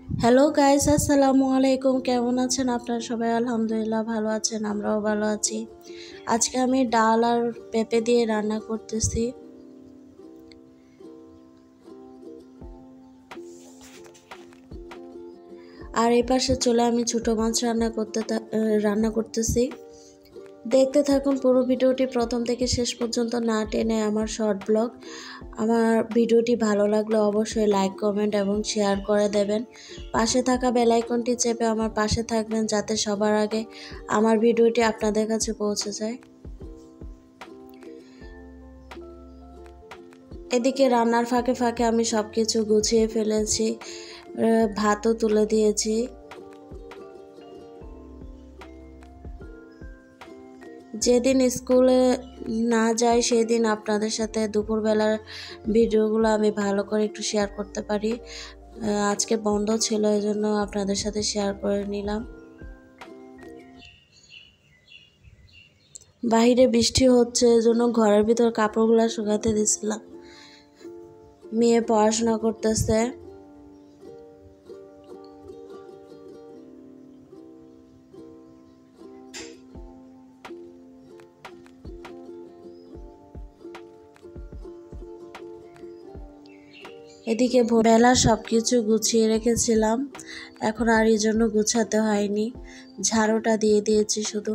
Hello guys, আসসালামু আলাইকুম। কেমন আছেন আপনারা সবাই? আলহামদুলিল্লাহ ভালো আছেন, আমরাও ভালো আছি। আজকে আমি ডাল আর পেঁপে দিয়ে রান্না করতেছি। আর এই পাশে চলে আমি ছোটো মাছ রান্না করতেছি। দেখতে থাকুন পুরো ভিডিওটি প্রথম থেকে শেষ পর্যন্ত, না টেনে আমার শর্ট ব্লগ। আমার ভিডিওটি ভালো লাগলে অবশ্যই লাইক, কমেন্ট এবং শেয়ার করে দেবেন। পাশে থাকা বেল আইকনটি চেপে আমার পাশে থাকবেন, যাতে সবার আগে আমার ভিডিওটি আপনাদের কাছে পৌঁছে যায়। এদিকে রান্নার ফাঁকে ফাঁকে আমি সব কিছু গুছিয়ে ফেলেছি, ভাতও তুলে দিয়েছি। যেদিন স্কুলে না যাই সেদিন আপনাদের সাথে দুপুরবেলার ভিডিওগুলো আমি ভালো করে একটু শেয়ার করতে পারি। আজকে বন্ধ ছিল, এই জন্য আপনাদের সাথে শেয়ার করে নিলাম। বাহিরে বৃষ্টি হচ্ছে, এজন্য ঘরের ভিতর কাপড়গুলো শুকাতে দিয়েছিলাম। মেয়ে পড়াশোনা করতেছে। এদিকে বেলা সব কিছু গুছিয়ে রেখেছিলাম, এখন আর এই জন্য গুছাতে হয়নি। ঝাড়ুটা দিয়ে দিয়েছি শুধু।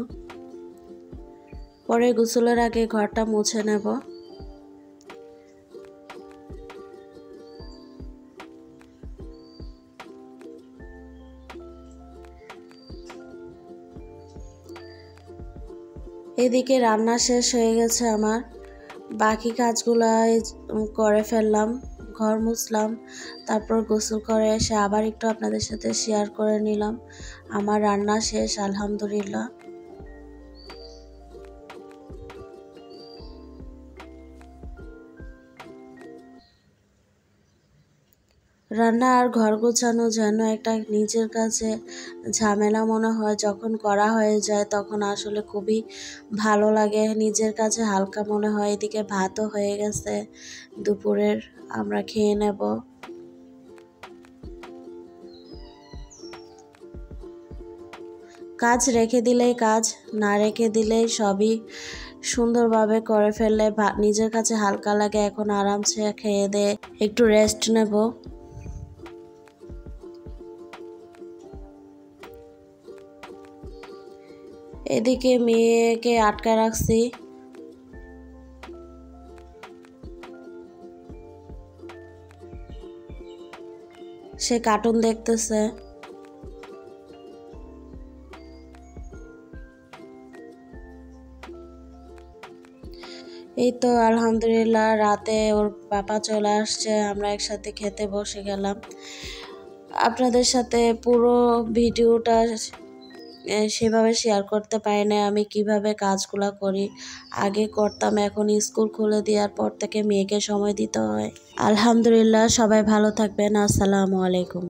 পরে গোসলের আগে ঘরটা মুছে নেব। এদিকে রান্না শেষ হয়ে গেছে আমার, বাকি কাজগুলো করে ফেললাম। ঘর মুছলাম, তারপর গোসল করে এসে আবার একটু আপনাদের সাথে শেয়ার করে নিলাম। আমার রান্না শেষ, আলহামদুলিল্লাহ। রান্না আর ঘর গোছানো যেন একটা নিজের কাছে ঝামেলা মনে হয়, যখন করা হয়ে যায় তখন আসলে খুবই ভালো লাগে, নিজের কাছে হালকা মনে হয়। এদিকে ভাতও হয়ে গেছে দুপুরের, আমরা খেয়ে নেব। কাজ রেখে দিলেই কাজ, না রেখে দিলেই সবই সুন্দরভাবে করে ফেললে নিজের কাছে হালকা লাগে। এখন আরামসে খেয়ে দিয়ে একটু রেস্ট নেব। এদিকে মেয়েকে আটকা রাখছি। সে কার্টুন দেখতেছে। এই তো আলহামদুলিল্লাহ, রাতে ওর পাপা চলে আসছে, আমরা একসাথে খেতে বসে গেলাম। আপনাদের সাথে পুরো ভিডিওটা সেভাবে শেয়ার করতে পারি না, আমি কিভাবে কাজগুলো করি। আগে করতাম, এখন স্কুল খুলে দেওয়ার পর থেকে মেয়েকে সময় দিতে হয়। আলহামদুলিল্লাহ, সবাই ভালো থাকবেন। আসসালামু আলাইকুম।